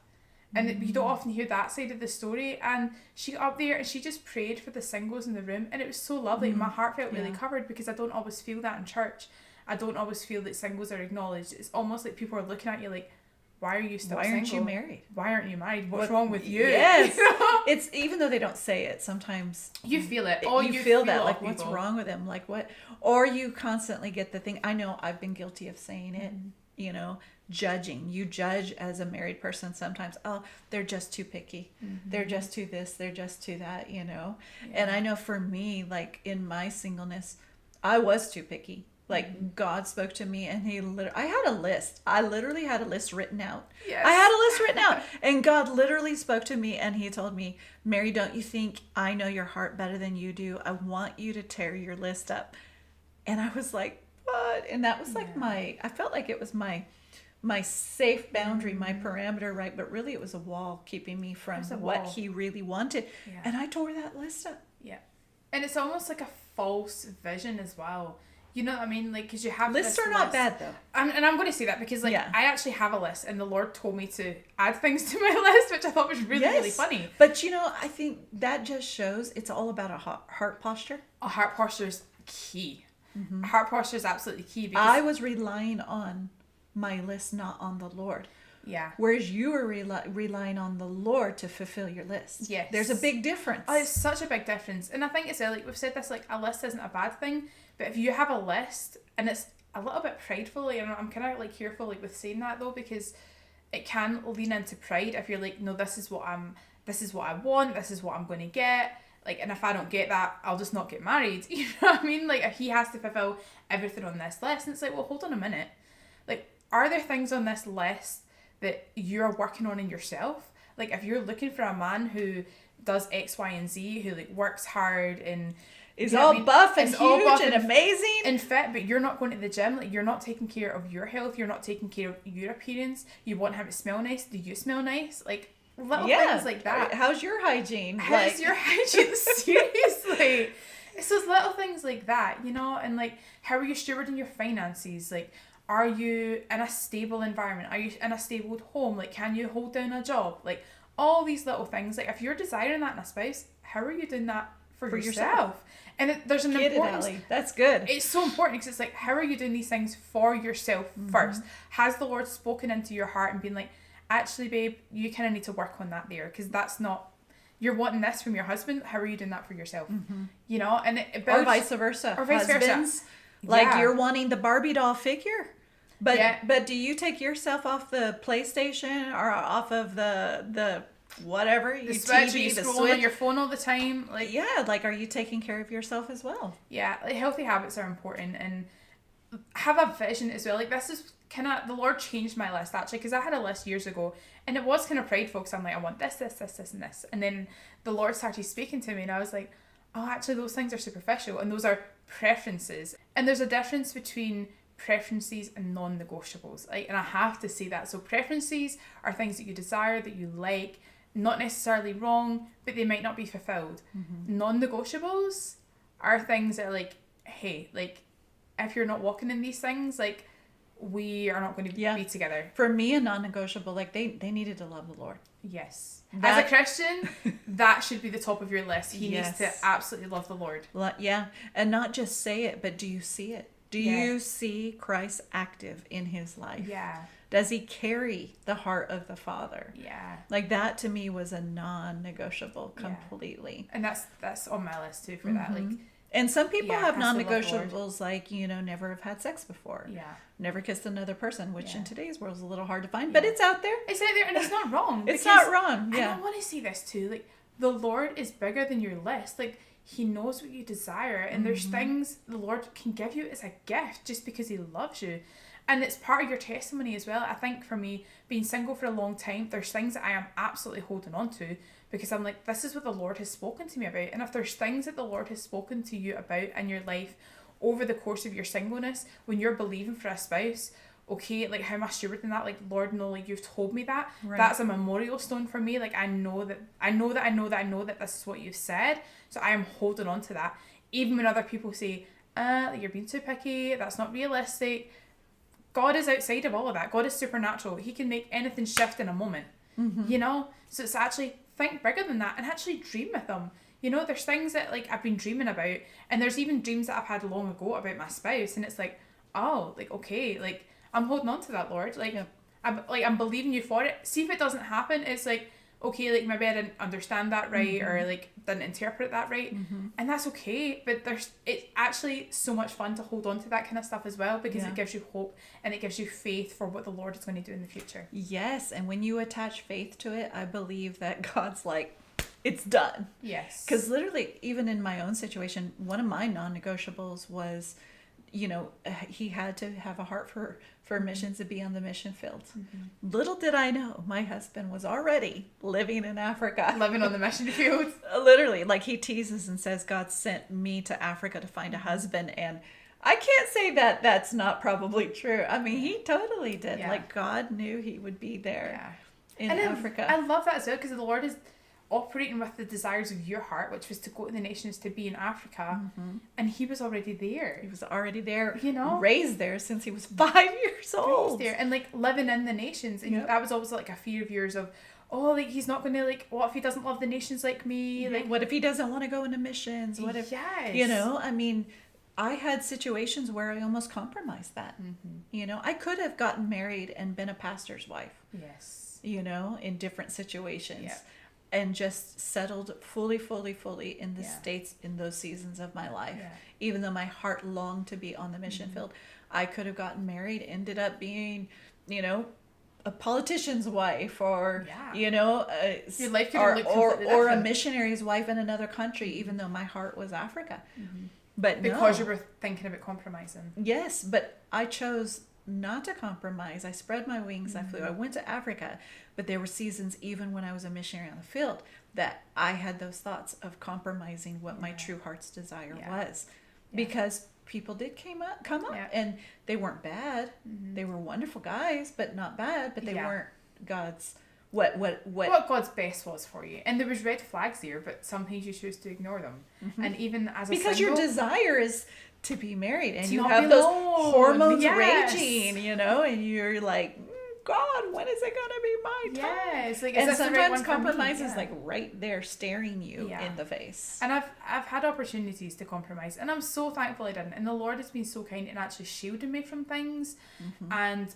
And you don't often hear that side of the story. And she got up there and she just prayed for the singles in the room, and it was so lovely. My heart felt really covered because I don't always feel that in church. I don't always feel that singles are acknowledged. It's almost like people are looking at you like, why are you still single? Why aren't you married? Why aren't you married? What's wrong with you? Yes. It's, even though they don't say it, sometimes you feel it. You feel that, what's wrong with them? What? Or you constantly get the thing. I know I've been guilty of saying it, judging. You judge as a married person sometimes. Oh, they're just too picky. They're just too this. They're just too that, Yeah. And I know for me, in my singleness, I was too picky. God spoke to me and I had a list. I literally had a list written out. Yes. I had a list written out. And God literally spoke to me and he told me, Mary, don't you think I know your heart better than you do? I want you to tear your list up. And I was like, what? And that was I felt like it was my safe boundary, my parameter, right? But really it was a wall keeping me from what he really wanted. Yeah. And I tore that list up. Yeah. And it's almost like a false vision as well. You know what I mean? Because you have lists are not bad though. And I'm going to say that because I actually have a list, and the Lord told me to add things to my list, which I thought was really, really funny. But I think that just shows it's all about a heart posture. A heart posture is key. A heart posture is absolutely key. Because I was relying on my list, not on the Lord. Yeah. Whereas you were relying on the Lord to fulfill your list. Yes. There's a big difference. Oh, it's such a big difference. And I think it's we've said this, a list isn't a bad thing. But if you have a list, and it's a little bit prideful, and I'm kind of careful with saying that though, because it can lean into pride if you're no, this is what I want, this is what I'm going to get, and if I don't get that, I'll just not get married. You know what I mean? If he has to fulfill everything on this list, and it's well, hold on a minute. Are there things on this list that you're working on in yourself? If you're looking for a man who does X, Y, and Z, who works hard and is all buff and huge and amazing and fit, but you're not going to the gym. You're not taking care of your health. You're not taking care of your appearance. You want him to smell nice. Do you smell nice? Little things like that. How's your hygiene? How's your hygiene? Seriously. It's those little things like that, and how are you stewarding your finances? Are you in a stable environment? Are you in a stable home? Can you hold down a job? All these little things. If you're desiring that in a spouse, how are you doing that for yourself? And there's an importance. That's good. It's so important because it's how are you doing these things for yourself first? Has the Lord spoken into your heart and been actually, babe, you kind of need to work on that there, because that's not, you're wanting this from your husband. How are you doing that for yourself? And it builds, or vice versa. Or vice versa. You're wanting the Barbie doll figure. But do you take yourself off the PlayStation or off of the whatever, the Switch, you scroll on your phone all the time? Are you taking care of yourself as well? Yeah, healthy habits are important, and have a vision as well. This is kind of, the Lord changed my list actually, because I had a list years ago and it was kind of prideful, because I'm I want this, this, this, this, and this, and then the Lord started speaking to me and I was oh, actually those things are superficial and those are preferences, and there's a difference between preferences and non-negotiables, and I have to say that. So preferences are things that you desire, that you like, not necessarily wrong, but they might not be fulfilled. Non-negotiables are things that are like, hey, like, if you're not walking in these things, like, we are not going to be together. For me, a non-negotiable, like, they needed to love the Lord. Yes. As a Christian, that should be the top of your list. He Yes. needs to absolutely love the Lord. Yeah. And not just say it, but do you see it? Do you see Christ active in his life? Yeah. Does he carry the heart of the Father? Yeah. Like, that to me was a non-negotiable completely. And that's on my list too for that. Like, and some people have has to love the Lord. non-negotiables, like, you know, never have had sex before. Yeah. Never kissed another person, which in today's world is a little hard to find, but it's out there. It's out there and it's not wrong. It's not wrong. Yeah. And I want to see this too. Like, the Lord is bigger than your list. Like, he knows what you desire, and there's things the Lord can give you as a gift just because he loves you. And it's part of your testimony as well. I think for me, being single for a long time, there's things that I am absolutely holding on to because I'm like, this is what the Lord has spoken to me about. And if there's things that the Lord has spoken to you about in your life over the course of your singleness, when you're believing for a spouse, okay, like, how am I stewarding that? Like, Lord, no, like, you've told me that. Right. That's a memorial stone for me. Like, I know that this is what you've said. So I am holding on to that. Even when other people say, you're being too picky, that's not realistic. God is outside of all of that. God is supernatural. He can make anything shift in a moment. You know? So it's actually, think bigger than that and actually dream with them. You know, there's things that, like, I've been dreaming about, and there's even dreams that I've had long ago about my spouse, and it's like, oh, like, okay, like, I'm holding on to that, Lord. Like, I'm believing you for it. See if it doesn't happen, it's like, okay, like, maybe I didn't understand that right, or, like, didn't interpret that right, and that's okay. But it's actually so much fun to hold on to that kind of stuff as well, because it gives you hope and it gives you faith for what the Lord is going to do in the future. Yes, and when you attach faith to it, I believe that God's like, it's done. Yes. Because literally, even in my own situation, one of my non-negotiables was, you know, he had to have a heart for missions, to be on the mission field. Little did I know, my husband was already living in Africa. Living on the mission field. Literally, like, he teases and says, God sent me to Africa to find a husband. And I can't say that that's not probably true. I mean, he totally did. Yeah. Like, God knew he would be there in and Africa. I love that as well, because the Lord is operating with the desires of your heart, which was to go to the nations, to be in Africa, and he was already there. He was already there, you know, raised there since he was 5 years old. Raised there, and, like, living in the nations, and that was always, like, a fear of yours of, oh, like, he's not going to, like, what if he doesn't love the nations like me? Like, what if he doesn't want to go into missions? What if, you know, I mean, I had situations where I almost compromised that. You know, I could have gotten married and been a pastor's wife. Yes. You know, in different situations. And just settled fully in the States in those seasons of my life. Even though my heart longed to be on the mission field. I could have gotten married, ended up being, you know, a politician's wife, or, you know, your life could have looked completely or a different. missionary's wife in another country, even though my heart was Africa. But because you were thinking about compromising. Yes, but I chose not to compromise. I spread my wings. I flew. I went to Africa, but there were seasons, even when I was a missionary on the field, that I had those thoughts of compromising what my true heart's desire was, because people did come up, and they weren't bad. They were wonderful guys, but not bad. But they weren't God's what God's best was for you. And there was red flags there, but sometimes you choose to ignore them. And even as a because single, your desire is to be married, and to you not have be those alone. hormones Yes. raging, you know, and you're like, God, when is it gonna be my time? Yes, like, and is this the right sometimes one for me? compromise is like right there staring you in the face. And I've had opportunities to compromise, and I'm so thankful I didn't. And the Lord has been so kind and actually shielded me from things. And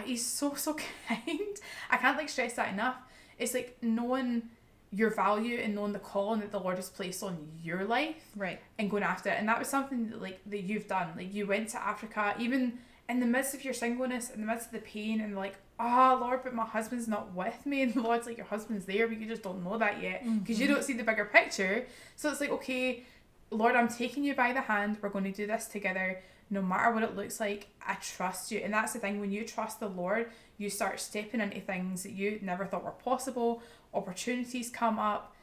he's so kind. I can't, like, stress that enough. It's like knowing your value and knowing the calling that the Lord has placed on your life, right, and going after it. And that was something that you've done. Like, you went to Africa, even in the midst of your singleness, in the midst of the pain, and like, Lord, but my husband's not with me. And the Lord's like, your husband's there, but you just don't know that yet, because you don't see the bigger picture. So it's like, okay, Lord, I'm taking you by the hand. We're going to do this together. No matter what it looks like, I trust you. And that's the thing, when you trust the Lord, you start stepping into things that you never thought were possible. Opportunities come up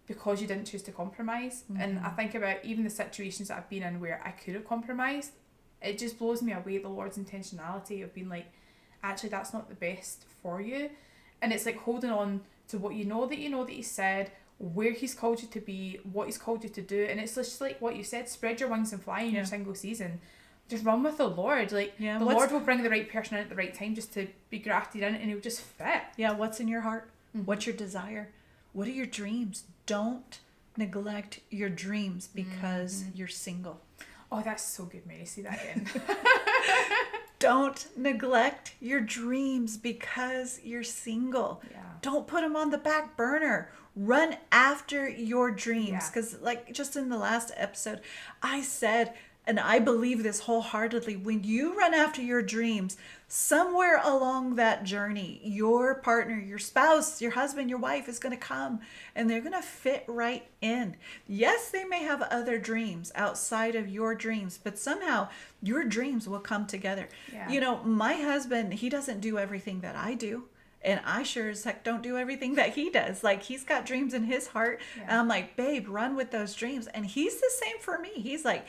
because you didn't choose to compromise. And I think about even the situations that I've been in where I could have compromised. It just blows me away, the Lord's intentionality of being like, actually, that's not the best for you. And it's like holding on to what you know that he said, where he's called you to be, what he's called you to do. And it's just like what you said, spread your wings and fly in your single season. Just run with the Lord. Like, the Lord will bring the right person in at the right time just to be grafted in, and he'll just fit. Yeah, what's in your heart? What's your desire? What are your dreams? Don't neglect your dreams because you're single. Oh, that's so good, Mary. See that again. Don't neglect your dreams because you're single. Yeah. Don't put them on the back burner. Run after your dreams. Because like just in the last episode, I said, and I believe this wholeheartedly, when you run after your dreams, somewhere along that journey, your partner, your spouse, your husband, your wife is going to come and they're going to fit right in. Yes, they may have other dreams outside of your dreams, but somehow your dreams will come together. Yeah. You know, my husband, he doesn't do everything that I do. And I sure as heck don't do everything that he does. Like, he's got dreams in his heart. Yeah. And I'm like, babe, run with those dreams. And he's the same for me. He's like,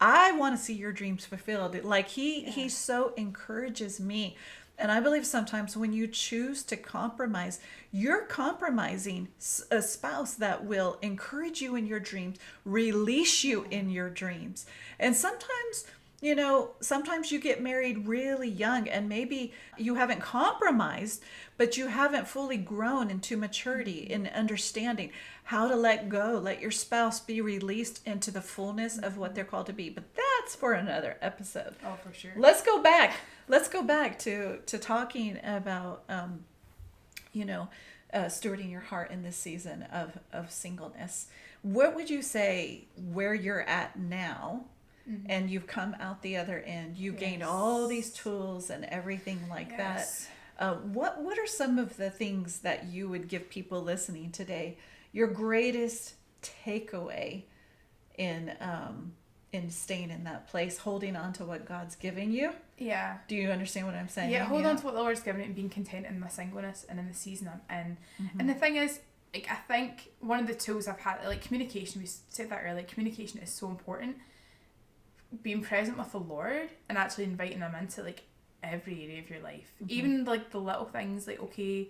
I want to see your dreams fulfilled. Like he so encourages me. And I believe sometimes when you choose to compromise, you're compromising a spouse that will encourage you in your dreams, release you in your dreams. And sometimes, you know, sometimes you get married really young and maybe you haven't compromised, but you haven't fully grown into maturity in understanding how to let go, let your spouse be released into the fullness of what they're called to be. But that's for another episode. Oh, for sure. Let's go back to talking about, stewarding your heart in this season of singleness. What would you say where you're at now? And you've come out the other end. You gained all these tools and everything like that. What are some of the things that you would give people listening today? Your greatest takeaway in staying in that place, holding on to what God's given you? Yeah. Do you understand what I'm saying? Yeah, hold on to what the Lord's given you and being content in my singleness and in the season I'm in. And the thing is, like, I think one of the tools I've had, like communication, we said that earlier, communication is so important. Being present with the Lord and actually inviting him into like every area of your life, even like the little things, like, okay,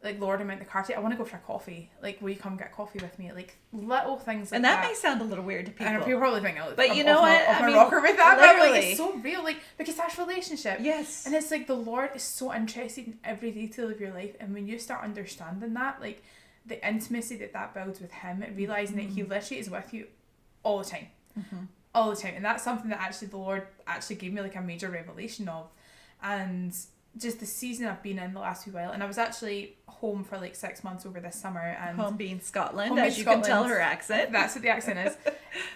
like, Lord, I'm out in the car today, I want to go for a coffee, like, will you come get coffee with me? Like little things like that. And that may sound a little weird to people. And people probably think, oh, but you know what? I'm a rocker with that, literally. but like, it's so real, like, because that's relationship. Yes. And it's like the Lord is so interested in every detail of your life, and when you start understanding that, like the intimacy that builds with him, and realizing that he literally is with you all the time. All the time. And that's something that actually the Lord actually gave me like a major revelation of. And just the season I've been in the last wee while, and I was actually home for like 6 months over this summer, and home being Scotland, as you can tell her accent. That's what the accent is.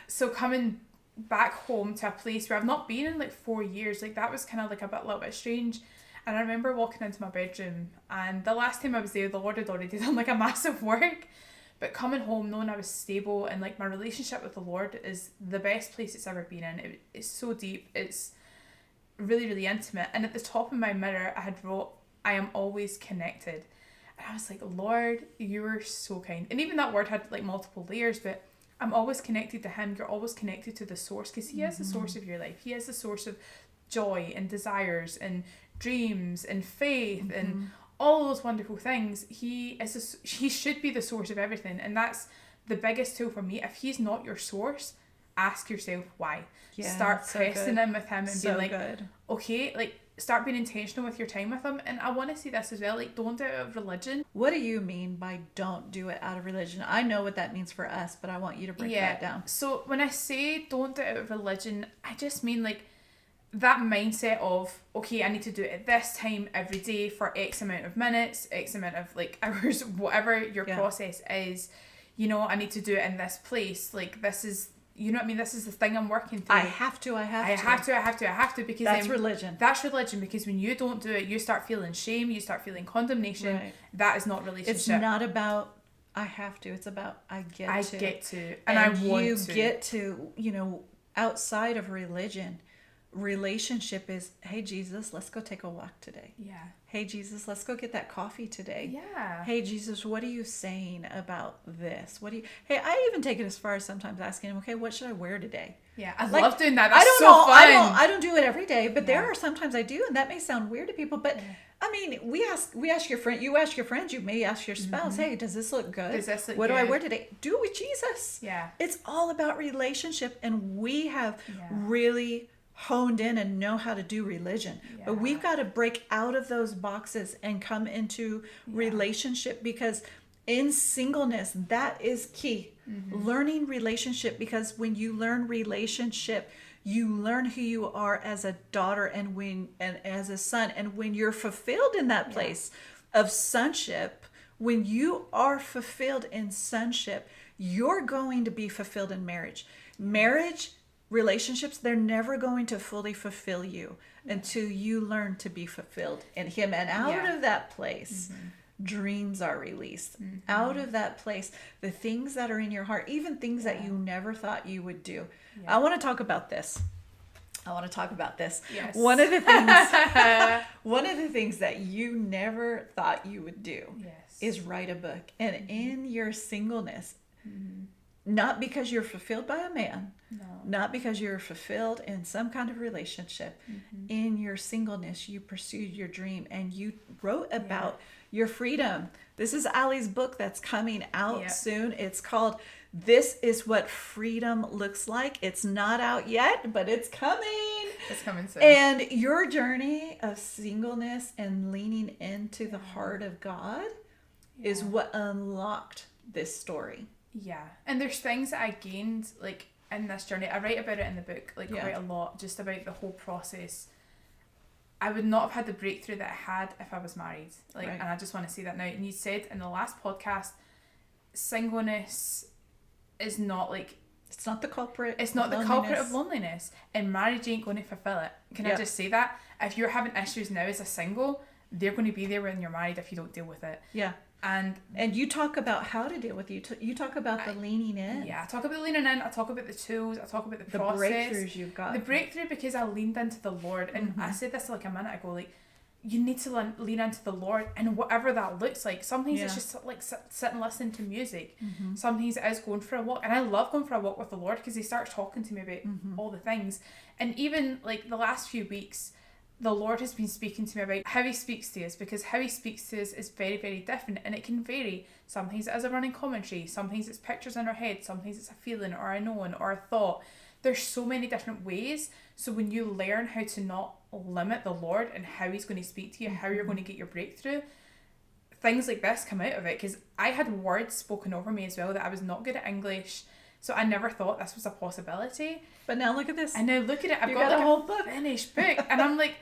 So coming back home to a place where I've not been in like 4 years, like that was kind of like a little bit strange. And I remember walking into my bedroom, and the last time I was there, the Lord had already done like a massive work. But coming home, knowing I was stable, and like my relationship with the Lord is the best place it's ever been in. It's so deep. It's really, really intimate. And at the top of my mirror, I had wrote, I am always connected. And I was like, Lord, you are so kind. And even that word had like multiple layers, but I'm always connected to him. You're always connected to the source, because he is the source of your life. He is the source of joy and desires and dreams and faith and all those wonderful things. He should be the source of everything, and that's the biggest tool for me. If he's not your source, ask yourself why. Start pressing in with him and being like, okay, like start being intentional with your time with him. And I want to see this as well, like, don't do it out of religion. What do you mean by don't do it out of religion? I know what that means for us, but I want you to break that down. So when I say don't do it out of religion, I just mean like that mindset of, okay, I need to do it at this time every day for X amount of minutes, X amount of like hours, whatever your process is, you know, I need to do it in this place. Like, this is, you know what I mean? This is the thing I'm working through. I have to, because that's religion. That's religion, because when you don't do it, you start feeling shame, you start feeling condemnation. Right. That is not relationship. It's not about I have to, it's about I get to. And I want you to. You get to, you know, outside of religion. Relationship is, hey Jesus, let's go take a walk today. Yeah. Hey Jesus, let's go get that coffee today. Yeah. Hey Jesus, what are you saying about this? Hey, I even take it as far as sometimes asking him, okay, what should I wear today? Yeah, I love doing that. That's so fun. I don't do it every day, but there are sometimes I do, and that may sound weird to people, but I mean, we ask your friend, you ask your friends, you may ask your spouse, hey, does this look good? Does this look what good? do I wear today? Do it with Jesus. Yeah. It's all about relationship, and we have Yeah. really honed in and know how to do religion. Yeah. But we've got to break out of those boxes and come into relationship, because in singleness, that is key. Learning relationship, because when you learn relationship, you learn who you are as a daughter and as a son. And when you're fulfilled in that place of sonship, when you are fulfilled in sonship, you're going to be fulfilled in marriage. Marriage, relationships, they're never going to fully fulfill you until you learn to be fulfilled in him. And out of that place, dreams are released. Out of that place, the things that are in your heart, even things that you never thought you would do. I want to talk about this. Yes. One of the things that you never thought you would do is write a book. And in your singleness, not because you're fulfilled by a man, not because you're fulfilled in some kind of relationship. In your singleness, you pursued your dream and you wrote about your freedom. This is Allie's book that's coming out soon. It's called This Is What Freedom Looks Like. It's not out yet, but it's coming. It's coming soon. And your journey of singleness and leaning into the heart of God is what unlocked this story. Yeah. And there's things that I gained, like, in this journey. I write about it in the book, like, quite a lot, just about the whole process. I would not have had the breakthrough that I had if I was married. Like, and I just want to say that now. And you said in the last podcast, singleness is not like... It's not the culprit. It's not the culprit of loneliness. And marriage ain't going to fulfill it. Can I just say that? If you're having issues now as a single, they're going to be there when you're married if you don't deal with it. Yeah. And you talk about how to deal with it. You talk about the leaning in. Yeah, I talk about the leaning in. I talk about the tools. I talk about the process. The breakthroughs you've got. The breakthrough, because I leaned into the Lord. And I said this like a minute ago, like, you need to lean into the Lord, and whatever that looks like. Sometimes it's just like sit and listen to music. Sometimes it is going for a walk. And I love going for a walk with the Lord, because he starts talking to me about all the things. And even like the last few weeks, the Lord has been speaking to me about how he speaks to us, because how he speaks to us is very, very different, and it can vary. Sometimes it is a running commentary, sometimes it's pictures in our head, sometimes it's a feeling or a knowing or a thought. There's so many different ways. So when you learn how to not limit the Lord and how he's going to speak to you, how you're going to get your breakthrough, things like this come out of it. Because I had words spoken over me as well that I was not good at English. So I never thought this was a possibility. But now look at this. And now look at it. I've got like a whole book. Finished book. And I'm like,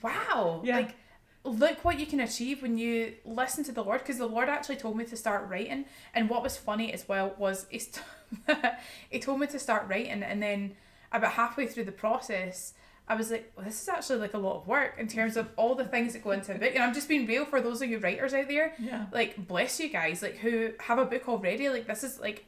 wow. Yeah. Like, look what you can achieve when you listen to the Lord. Because the Lord actually told me to start writing. And what was funny as well was he told me to start writing. And then about halfway through the process, I was like, well, this is actually like a lot of work in terms of all the things that go into a book. And I'm just being real for those of you writers out there. Yeah. Like, bless you guys, like, who have a book already. Like, this is like,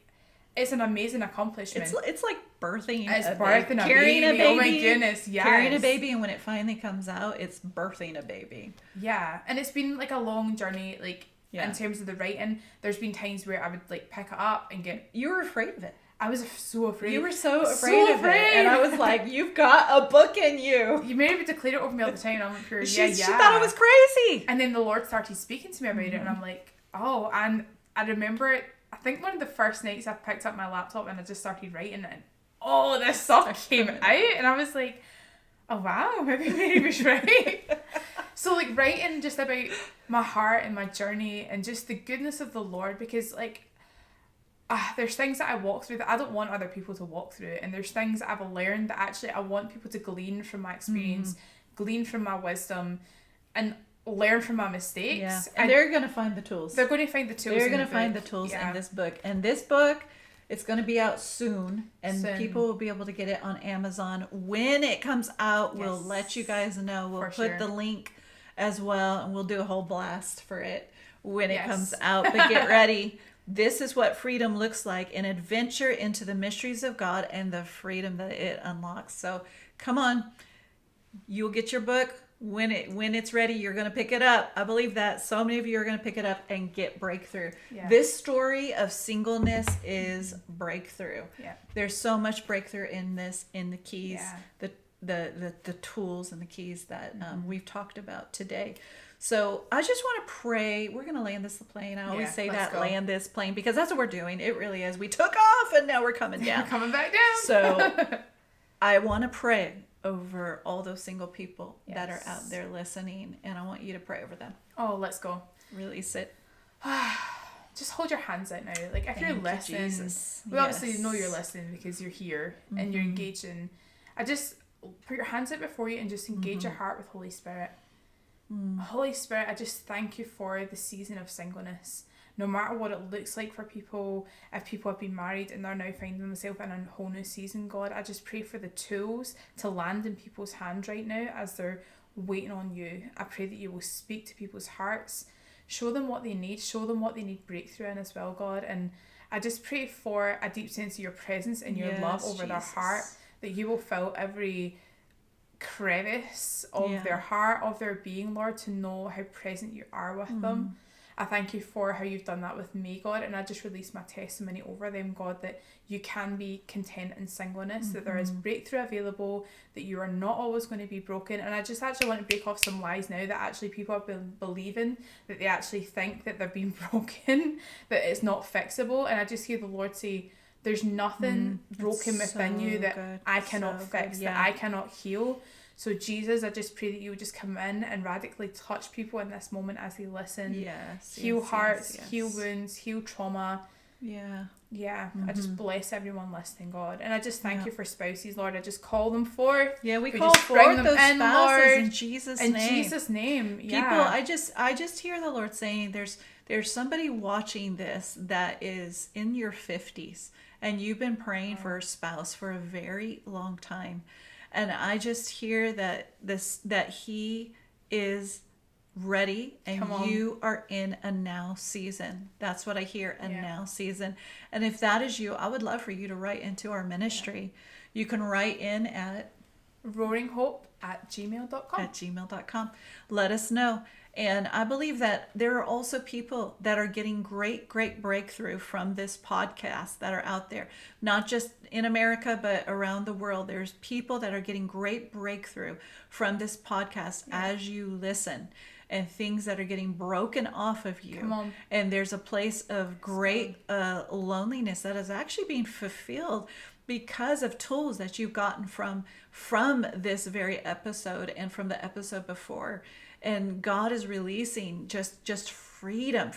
it's an amazing accomplishment. It's like birthing. It's birthing a baby. Oh my goodness, yes. Carrying a baby, and when it finally comes out, it's birthing a baby. Yeah, and it's been like a long journey, like in terms of the writing. There's been times where I would like pick it up and get... You were afraid of it. I was so afraid. You were so afraid of it. And I was like, you've got a book in you. You made me declare it over me all the time. And I'm like, she thought it was crazy. And then the Lord started speaking to me about it. And I'm like, oh. And I remember, I think one of the first nights I picked up my laptop and I just started writing, and all this stuff came out. And I was like, oh wow, maybe Mary was right. So like writing just about my heart and my journey and just the goodness of the Lord, because like, there's things that I walk through that I don't want other people to walk through, and there's things that I've learned that actually I want people to glean from my experience, glean from my wisdom, and learn from my mistakes. Yeah. And they're going to find the tools. They're going to find the tools. They're going to find the tools in this book. And this book, it's going to be out soon, and people will be able to get it on Amazon. When it comes out, we'll let you guys know. We'll put the link as well, and we'll do a whole blast for it when it comes out. But get ready. This is what freedom looks like, an adventure into the mysteries of God and the freedom that it unlocks. So come on, you'll get your book. When it's ready, you're going to pick it up. I believe that so many of you are going to pick it up and get breakthrough. Yeah. This story of singleness is breakthrough. Yeah. There's so much breakthrough in this, in the keys, the tools and the keys that we've talked about today. So I just want to pray. We're going to land this plane. I always say that, land this plane, because that's what we're doing. It really is. We took off and now we're coming down. We're coming back down. So I want to pray over all those single people that are out there listening, and I want you to pray over them. Oh, let's go. Release it. Just hold your hands out now. Like, if you're listening, we obviously know you're listening because you're here and you're engaging. I just put your hands out before you and just engage your heart with Holy Spirit. Holy Spirit, I just thank you for the season of singleness. No matter what it looks like for people, if people have been married and they're now finding themselves in a whole new season, God, I just pray for the tools to land in people's hands right now as they're waiting on you. I pray that you will speak to people's hearts, show them what they need breakthrough in as well, God. And I just pray for a deep sense of your presence and your love over their heart, that you will fill every crevice of their heart, of their being, Lord, to know how present you are with them. I thank you for how you've done that with me, God, and I just release my testimony over them, God, that you can be content in singleness, that there is breakthrough available, that you are not always going to be broken. And I just actually want to break off some lies now that actually people have been believing, that they actually think that they're being broken, that it's not fixable. And I just hear the Lord say, there's nothing broken within you that I cannot fix, that I cannot heal. So Jesus, I just pray that you would just come in and radically touch people in this moment as they listen. Heal hearts, heal wounds, heal trauma. I just bless everyone listening, God. And I just thank you for spouses, Lord. I just call them forth. We call forth those spouses, Lord, in Jesus' name. In Jesus' name. People, I just hear the Lord saying there's somebody watching this that is in your 50s and you've been praying for a spouse for a very long time. And I just hear that he is ready and you are in a now season. That's what I hear, a now season. And if that is you, I would love for you to write into our ministry. You can write in at roaringhope@gmail.com. Let us know. And I believe that there are also people that are getting great breakthrough from this podcast that are out there, not just in America, but around the world. There's people that are getting great breakthrough from this podcast as you listen, and things that are getting broken off of you. And there's a place of great loneliness that is actually being fulfilled because of tools that you've gotten from this very episode and from the episode before. And God is releasing just freedom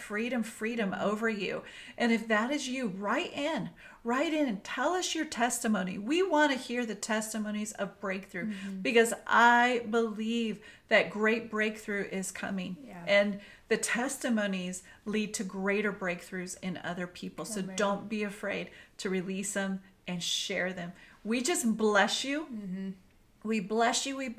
over you. And if that is you, write in and tell us your testimony. We want to hear the testimonies of breakthrough because I believe that great breakthrough is coming. And the testimonies lead to greater breakthroughs in other people. So don't be afraid to release them and share them. We just bless you. We bless you with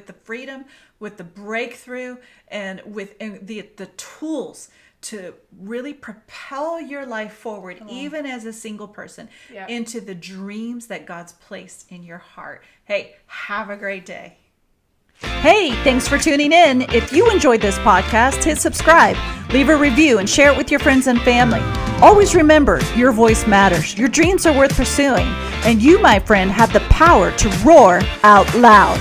the freedom, with the breakthrough, and with the tools to really propel your life forward, even as a single person, into the dreams that God's placed in your heart. Hey, have a great day. Hey, thanks for tuning in. If you enjoyed this podcast, hit subscribe, leave a review, and share it with your friends and family. Always remember, your voice matters. Your dreams are worth pursuing. And you, my friend, have the power to roar out loud.